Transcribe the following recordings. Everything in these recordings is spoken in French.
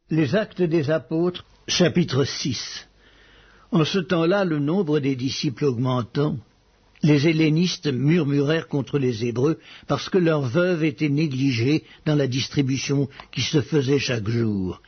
Les Actes des Apôtres, chapitre 6. En ce temps-là, le nombre des disciples augmentant, les hellénistes murmurèrent contre les Hébreux parce que leurs veuves étaient négligées dans la distribution qui se faisait chaque jour.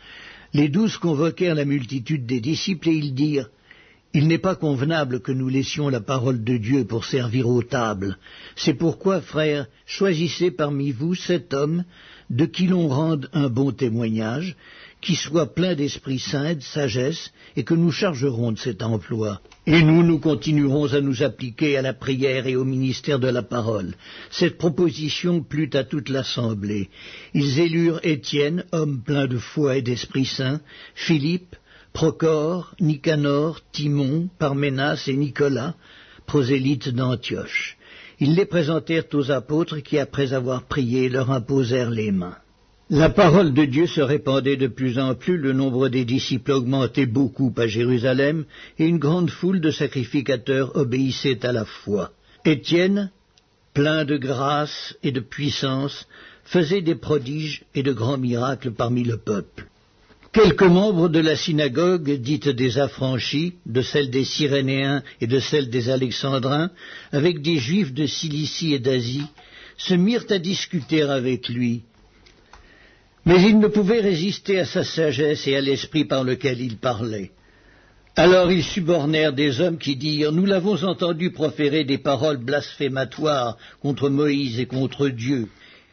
Les 12 convoquèrent la multitude des disciples et ils dirent « Il n'est pas convenable que nous laissions la parole de Dieu pour servir aux tables. C'est pourquoi, frères, choisissez parmi vous 7 hommes de qui l'on rende un bon témoignage, qui soit plein d'Esprit Saint, de sagesse, et que nous chargerons de cet emploi. Et nous continuerons à nous appliquer à la prière et au ministère de la parole. » Cette proposition plut à toute l'assemblée. Ils élurent Étienne, homme plein de foi et d'Esprit Saint, Philippe, Procore, Nicanor, Timon, Parménas et Nicolas, prosélytes d'Antioche. Ils les présentèrent aux apôtres qui, après avoir prié, leur imposèrent les mains. La parole de Dieu se répandait de plus en plus, le nombre des disciples augmentait beaucoup à Jérusalem, et une grande foule de sacrificateurs obéissait à la foi. Étienne, plein de grâce et de puissance, faisait des prodiges et de grands miracles parmi le peuple. Quelques membres de la synagogue, dite des affranchis, de celle des Cyrénéens et de celle des Alexandrins, avec des Juifs de Cilicie et d'Asie, se mirent à discuter avec lui. Mais ils ne pouvaient résister à sa sagesse et à l'esprit par lequel il parlait. Alors ils subornèrent des hommes qui dirent « Nous l'avons entendu proférer des paroles blasphématoires contre Moïse et contre Dieu. »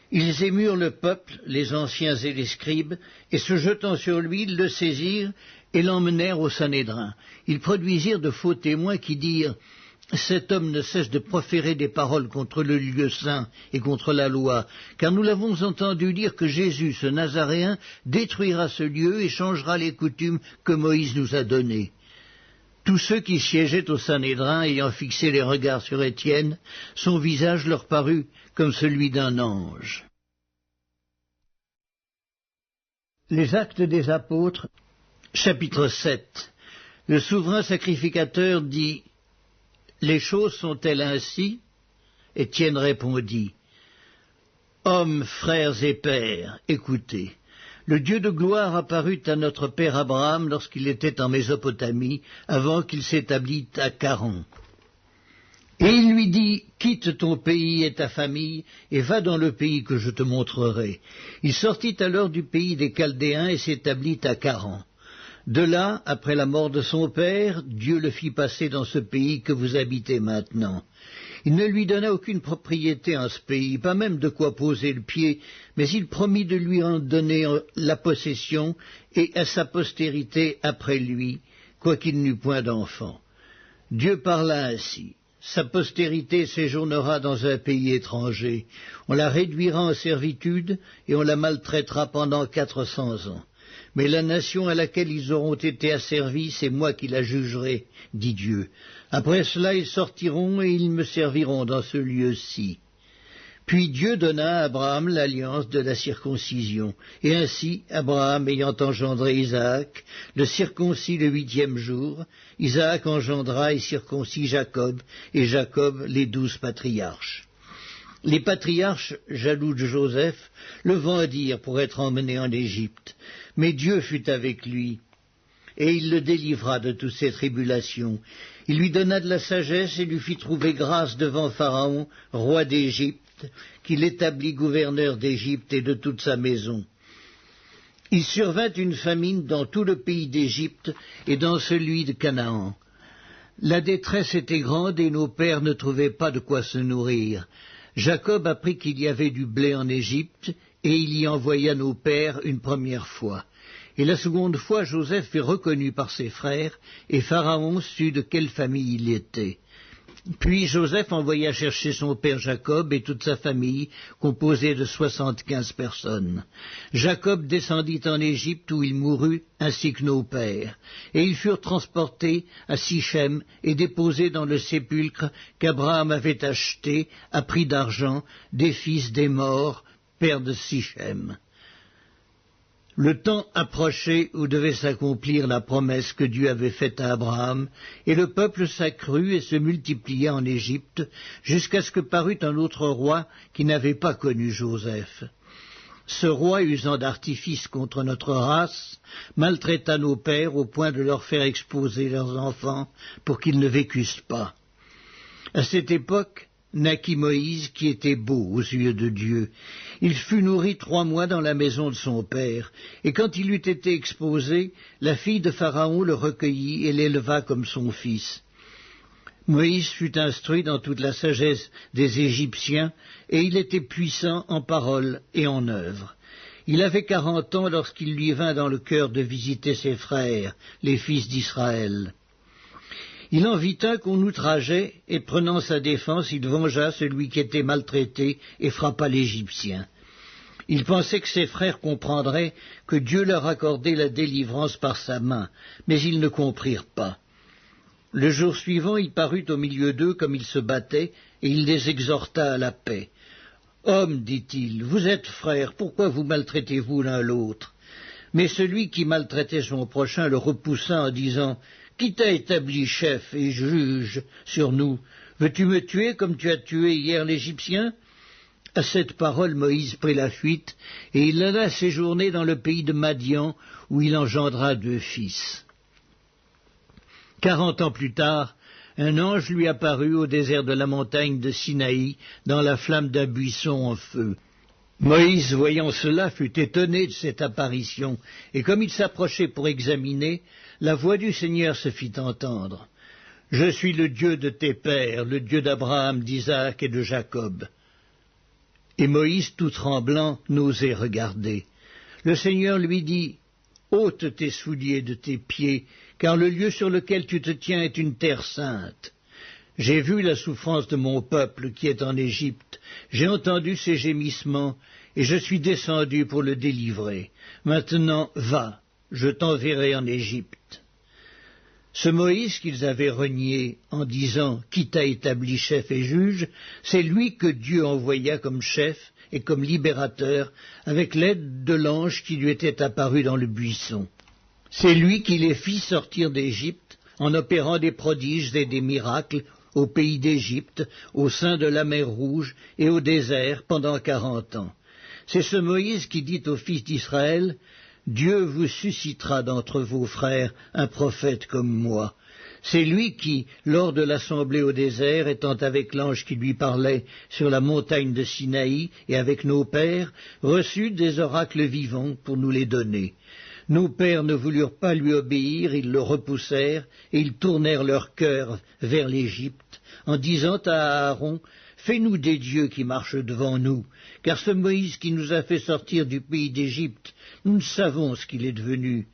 Ils émurent le peuple, les anciens et les scribes, et se jetant sur lui, ils le saisirent et l'emmenèrent au Sanhédrin. Ils produisirent de faux témoins qui dirent « Cet homme ne cesse de proférer des paroles contre le lieu saint et contre la loi, car nous l'avons entendu dire que Jésus, ce Nazaréen, détruira ce lieu et changera les coutumes que Moïse nous a données. » Tous ceux qui siégeaient au Sanhédrin, ayant fixé les regards sur Étienne, son visage leur parut comme celui d'un ange. Les Actes des Apôtres, chapitre 7. Le souverain sacrificateur dit « Les choses sont-elles ainsi ?» Étienne répondit « Hommes, frères et pères, écoutez. Le Dieu de gloire apparut à notre père Abraham lorsqu'il était en Mésopotamie, avant qu'il s'établît à Charan. Et il lui dit, « Quitte ton pays et ta famille, et va dans le pays que je te montrerai. » Il sortit alors du pays des Chaldéens et s'établit à Charan. De là, après la mort de son père, Dieu le fit passer dans ce pays que vous habitez maintenant. Il ne lui donna aucune propriété en ce pays, pas même de quoi poser le pied, mais il promit de lui en donner la possession et à sa postérité après lui, quoiqu'il n'eût point d'enfant. Dieu parla ainsi. Sa postérité séjournera dans un pays étranger. On la réduira en servitude et on la maltraitera pendant 400 ans. Mais la nation à laquelle ils auront été asservis, c'est moi qui la jugerai, dit Dieu. Après cela, ils sortiront et ils me serviront dans ce lieu-ci. Puis Dieu donna à Abraham l'alliance de la circoncision. Et ainsi, Abraham ayant engendré Isaac, le circoncis le 8e jour, Isaac engendra et circoncis Jacob, et Jacob les 12 patriarches. Les patriarches, jaloux de Joseph, le vendirent pour être emmené en Égypte. Mais Dieu fut avec lui, et il le délivra de toutes ses tribulations. Il lui donna de la sagesse et lui fit trouver grâce devant Pharaon, roi d'Égypte, qu'il établit gouverneur d'Égypte et de toute sa maison. Il survint une famine dans tout le pays d'Égypte et dans celui de Canaan. La détresse était grande et nos pères ne trouvaient pas de quoi se nourrir. Jacob apprit qu'il y avait du blé en Égypte, et il y envoya nos pères une première fois. Et la seconde fois, Joseph fut reconnu par ses frères, et Pharaon sut de quelle famille il était. Puis Joseph envoya chercher son père Jacob et toute sa famille, composée de 75 personnes. Jacob descendit en Égypte où il mourut, ainsi que nos pères. Et ils furent transportés à Sichem et déposés dans le sépulcre qu'Abraham avait acheté, à prix d'argent, des fils des morts, père de Sichem. Le temps approchait où devait s'accomplir la promesse que Dieu avait faite à Abraham, et le peuple s'accrut et se multiplia en Égypte, jusqu'à ce que parut un autre roi qui n'avait pas connu Joseph. Ce roi, usant d'artifice contre notre race, maltraita nos pères au point de leur faire exposer leurs enfants pour qu'ils ne vécussent pas. À cette époque, naquit Moïse qui était beau aux yeux de Dieu. Il fut nourri 3 mois dans la maison de son père, et quand il eut été exposé, la fille de Pharaon le recueillit et l'éleva comme son fils. Moïse fut instruit dans toute la sagesse des Égyptiens, et il était puissant en parole et en œuvre. Il avait 40 ans lorsqu'il lui vint dans le cœur de visiter ses frères, les fils d'Israël. Il en vit un qu'on outrageait, et prenant sa défense, il vengea celui qui était maltraité et frappa l'Égyptien. Il pensait que ses frères comprendraient que Dieu leur accordait la délivrance par sa main, mais ils ne comprirent pas. Le jour suivant, il parut au milieu d'eux comme ils se battaient, et il les exhorta à la paix. « Hommes, dit-il, vous êtes frères, pourquoi vous maltraitez-vous l'un l'autre » Mais celui qui maltraitait son prochain le repoussa en disant « Qui t'a établi chef et juge sur nous? Veux-tu me tuer comme tu as tué hier l'Égyptien » À cette parole, Moïse prit la fuite, et il alla séjourner dans le pays de Madian, où il engendra 2 fils. 40 ans plus tard, un ange lui apparut au désert de la montagne de Sinaï, dans la flamme d'un buisson en feu. Moïse, voyant cela, fut étonné de cette apparition, et comme il s'approchait pour examiner, la voix du Seigneur se fit entendre. « Je suis le Dieu de tes pères, le Dieu d'Abraham, d'Isaac et de Jacob. » Et Moïse, tout tremblant, n'osait regarder. Le Seigneur lui dit, « Ôte tes souliers de tes pieds, car le lieu sur lequel tu te tiens est une terre sainte. J'ai vu la souffrance de mon peuple qui est en Égypte, j'ai entendu ses gémissements, et je suis descendu pour le délivrer. Maintenant, va, je t'enverrai en Égypte. » Ce Moïse qu'ils avaient renié en disant « Qui t'a établi chef et juge ?» c'est lui que Dieu envoya comme chef et comme libérateur avec l'aide de l'ange qui lui était apparu dans le buisson. C'est lui qui les fit sortir d'Égypte en opérant des prodiges et des miracles au pays d'Égypte, au sein de la mer Rouge et au désert pendant 40 ans. C'est ce Moïse qui dit aux fils d'Israël « Dieu vous suscitera d'entre vos frères un prophète comme moi. » C'est lui qui, lors de l'assemblée au désert, étant avec l'ange qui lui parlait sur la montagne de Sinaï et avec nos pères, reçut des oracles vivants pour nous les donner. Nos pères ne voulurent pas lui obéir, ils le repoussèrent, et ils tournèrent leur cœur vers l'Égypte, en disant à Aaron, « Fais-nous des dieux qui marchent devant nous, car ce Moïse qui nous a fait sortir du pays d'Égypte, nous ne savons ce qu'il est devenu. »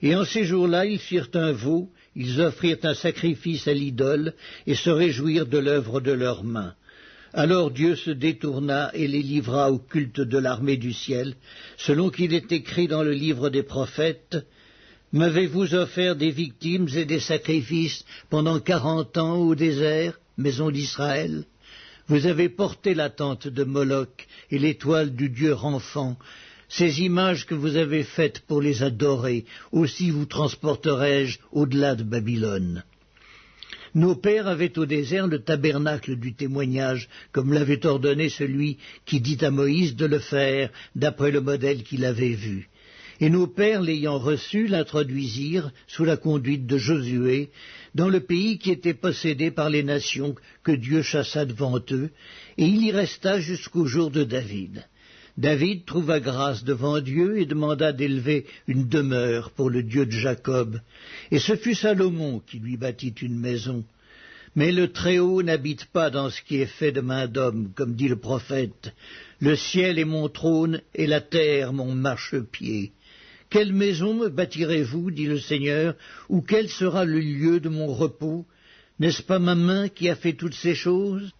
Et en ces jours-là, ils firent un veau, ils offrirent un sacrifice à l'idole, et se réjouirent de l'œuvre de leurs mains. Alors Dieu se détourna et les livra au culte de l'armée du ciel, selon qu'il est écrit dans le livre des prophètes, « M'avez-vous offert des victimes et des sacrifices pendant 40 ans au désert, maison d'Israël ? Vous avez porté la tente de Moloch et l'étoile du dieu Renfant, ces images que vous avez faites pour les adorer, aussi vous transporterai-je au-delà de Babylone. » Nos pères avaient au désert le tabernacle du témoignage, comme l'avait ordonné celui qui dit à Moïse de le faire, d'après le modèle qu'il avait vu. Et nos pères, l'ayant reçu, l'introduisirent, sous la conduite de Josué, dans le pays qui était possédé par les nations que Dieu chassa devant eux, et il y resta jusqu'au jour de David. David trouva grâce devant Dieu et demanda d'élever une demeure pour le Dieu de Jacob. Et ce fut Salomon qui lui bâtit une maison. Mais le Très-Haut n'habite pas dans ce qui est fait de main d'homme, comme dit le prophète. Le ciel est mon trône et la terre mon marchepied. Quelle maison me bâtirez-vous, dit le Seigneur, ou quel sera le lieu de mon repos? N'est-ce pas ma main qui a fait toutes ces choses?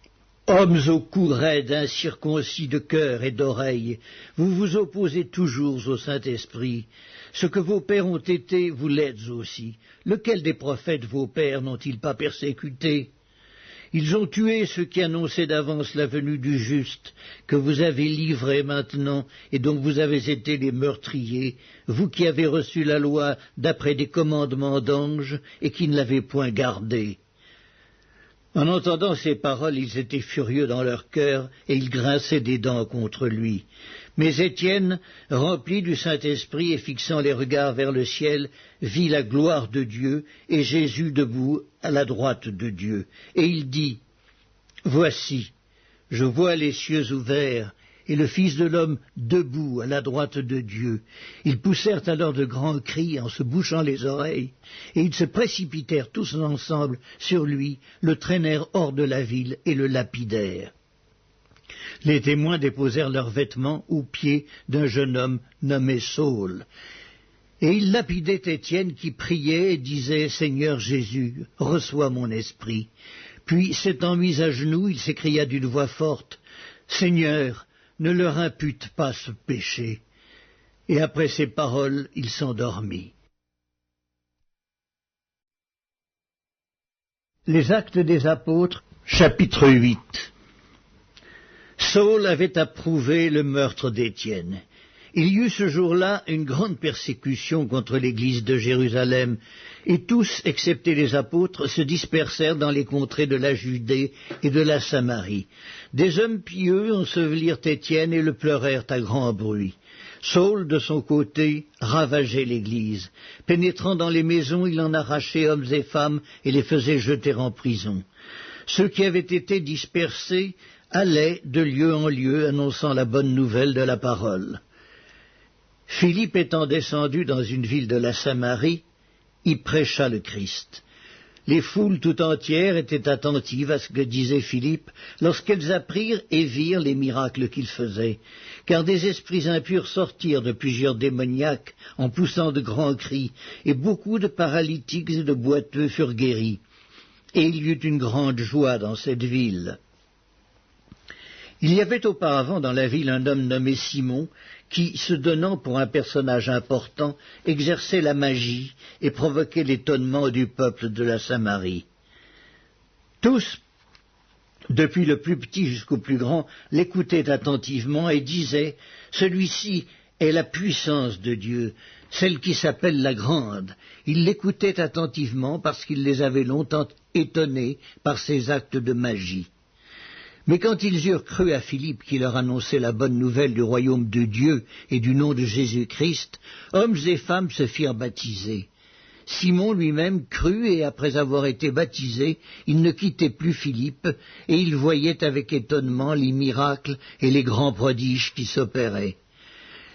Hommes au cou raide, incirconcis de cœur et d'oreille, vous vous opposez toujours au Saint-Esprit. Ce que vos pères ont été, vous l'êtes aussi. Lequel des prophètes vos pères n'ont-ils pas persécuté? Ils ont tué ceux qui annonçaient d'avance la venue du juste, que vous avez livré maintenant et dont vous avez été les meurtriers, vous qui avez reçu la loi d'après des commandements d'anges et qui ne l'avez point gardée. En entendant ces paroles, ils étaient furieux dans leur cœur, et ils grinçaient des dents contre lui. Mais Étienne, rempli du Saint-Esprit et fixant les regards vers le ciel, vit la gloire de Dieu et Jésus debout à la droite de Dieu. Et il dit, « Voici, je vois les cieux ouverts et le Fils de l'homme debout à la droite de Dieu. » Ils poussèrent alors de grands cris en se bouchant les oreilles, et ils se précipitèrent tous ensemble sur lui, le traînèrent hors de la ville et le lapidèrent. Les témoins déposèrent leurs vêtements aux pieds d'un jeune homme nommé Saul. Et ils lapidaient Étienne qui priait et disait « Seigneur Jésus, reçois mon esprit. » Puis, s'étant mis à genoux, il s'écria d'une voix forte « Seigneur, ne leur impute pas ce péché. » Et après ces paroles, il s'endormit. Les Actes des Apôtres, chapitre 8. Saul avait approuvé le meurtre d'Étienne. Il y eut ce jour-là une grande persécution contre l'église de Jérusalem, et tous, excepté les apôtres, se dispersèrent dans les contrées de la Judée et de la Samarie. Des hommes pieux ensevelirent Étienne et le pleurèrent à grand bruit. Saul, de son côté, ravageait l'église. Pénétrant dans les maisons, il en arrachait hommes et femmes et les faisait jeter en prison. Ceux qui avaient été dispersés allaient de lieu en lieu annonçant la bonne nouvelle de la parole. Philippe étant descendu dans une ville de la Samarie, y prêcha le Christ. Les foules tout entières étaient attentives à ce que disait Philippe lorsqu'elles apprirent et virent les miracles qu'il faisait, car des esprits impurs sortirent de plusieurs démoniaques en poussant de grands cris, et beaucoup de paralytiques et de boiteux furent guéris. Et il y eut une grande joie dans cette ville. Il y avait auparavant dans la ville un homme nommé Simon, qui, se donnant pour un personnage important, exerçait la magie et provoquait l'étonnement du peuple de la Samarie. Tous, depuis le plus petit jusqu'au plus grand, l'écoutaient attentivement et disaient « Celui-ci est la puissance de Dieu, celle qui s'appelle la Grande. » Ils l'écoutaient attentivement parce qu'il les avait longtemps étonnés par ses actes de magie. Mais quand ils eurent cru à Philippe qui leur annonçait la bonne nouvelle du royaume de Dieu et du nom de Jésus-Christ, hommes et femmes se firent baptiser. Simon lui-même crut et après avoir été baptisé, il ne quittait plus Philippe et il voyait avec étonnement les miracles et les grands prodiges qui s'opéraient.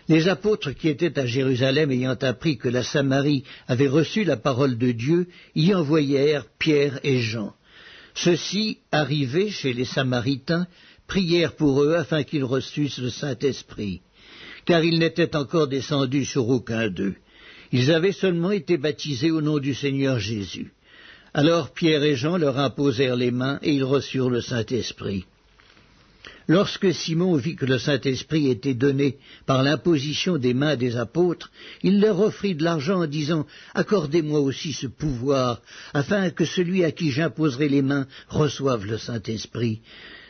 Les apôtres qui étaient à Jérusalem ayant appris que la Samarie avait reçu la parole de Dieu, y envoyèrent Pierre et Jean. Ceux-ci, arrivés chez les Samaritains, prièrent pour eux afin qu'ils reçussent le Saint-Esprit, car ils n'étaient encore descendus sur aucun d'eux. Ils avaient seulement été baptisés au nom du Seigneur Jésus. Alors Pierre et Jean leur imposèrent les mains et ils reçurent le Saint-Esprit. Lorsque Simon vit que le Saint-Esprit était donné par l'imposition des mains des apôtres, il leur offrit de l'argent en disant « Accordez-moi aussi ce pouvoir, afin que celui à qui j'imposerai les mains reçoive le Saint-Esprit. »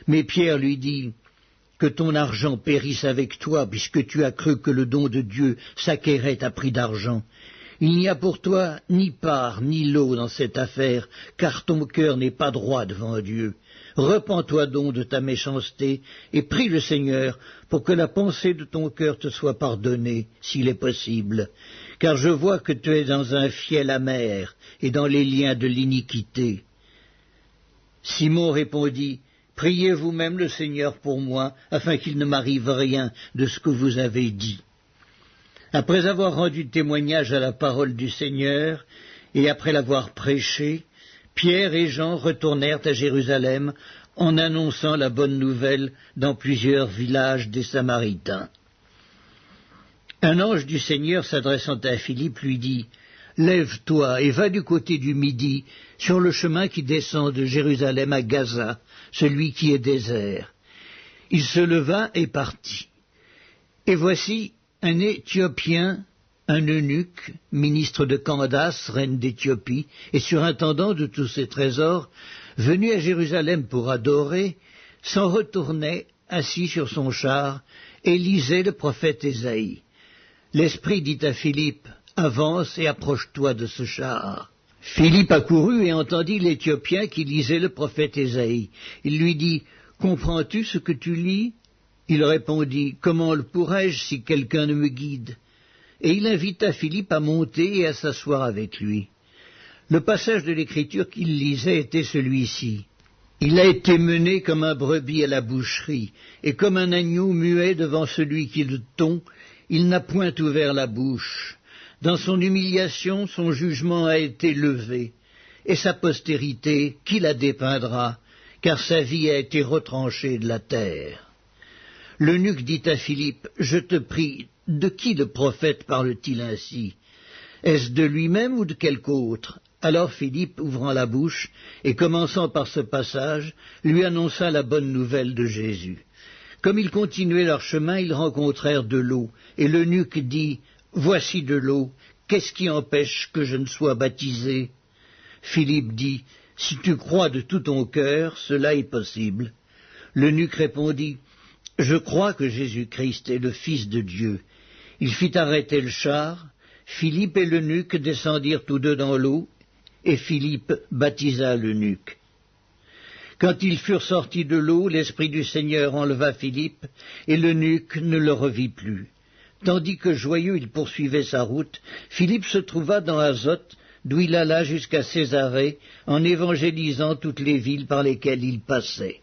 Mais Pierre lui dit « Que ton argent périsse avec toi, puisque tu as cru que le don de Dieu s'acquérait à prix d'argent. Il n'y a pour toi ni part ni lot dans cette affaire, car ton cœur n'est pas droit devant Dieu. Repens-toi donc de ta méchanceté et prie le Seigneur pour que la pensée de ton cœur te soit pardonnée, s'il est possible, car je vois que tu es dans un fiel amer et dans les liens de l'iniquité. » Simon répondit, « Priez vous-même le Seigneur pour moi, afin qu'il ne m'arrive rien de ce que vous avez dit. » Après avoir rendu témoignage à la parole du Seigneur, et après l'avoir prêchée, Pierre et Jean retournèrent à Jérusalem en annonçant la bonne nouvelle dans plusieurs villages des Samaritains. Un ange du Seigneur s'adressant à Philippe lui dit « Lève-toi et va du côté du Midi, sur le chemin qui descend de Jérusalem à Gaza, celui qui est désert. » Il se leva et partit. Et voici un Éthiopien, un eunuque, ministre de Candace, reine d'Éthiopie, et surintendant de tous ses trésors, venu à Jérusalem pour adorer, s'en retournait, assis sur son char, et lisait le prophète Ésaïe. L'Esprit dit à Philippe, « Avance et approche-toi de ce char. » Philippe accourut et entendit l'Éthiopien qui lisait le prophète Ésaïe. Il lui dit, « Comprends-tu ce que tu lis » Il répondit, « Comment le pourrais-je si quelqu'un ne me guide ?» Et il invita Philippe à monter et à s'asseoir avec lui. Le passage de l'Écriture qu'il lisait était celui-ci. « Il a été mené comme un brebis à la boucherie, et comme un agneau muet devant celui qui le tond, il n'a point ouvert la bouche. Dans son humiliation, son jugement a été levé, et sa postérité, qui la dépeindra, car sa vie a été retranchée de la terre. » L'eunuque dit à Philippe, « Je te prie, de qui le prophète parle-t-il ainsi? Est-ce de lui-même ou de quelque autre ?» Alors Philippe, ouvrant la bouche, et commençant par ce passage, lui annonça la bonne nouvelle de Jésus. Comme ils continuaient leur chemin, ils rencontrèrent de l'eau, et l'eunuque dit, « Voici de l'eau, qu'est-ce qui empêche que je ne sois baptisé ?» Philippe dit, « Si tu crois de tout ton cœur, cela est possible. » L'eunuque répondit, « Je crois que Jésus-Christ est le Fils de Dieu. » Il fit arrêter le char. Philippe et l'eunuque descendirent tous deux dans l'eau, et Philippe baptisa l'eunuque. Quand ils furent sortis de l'eau, l'Esprit du Seigneur enleva Philippe, et l'eunuque ne le revit plus. Tandis que joyeux il poursuivait sa route, Philippe se trouva dans Azote, d'où il alla jusqu'à Césarée, en évangélisant toutes les villes par lesquelles il passait.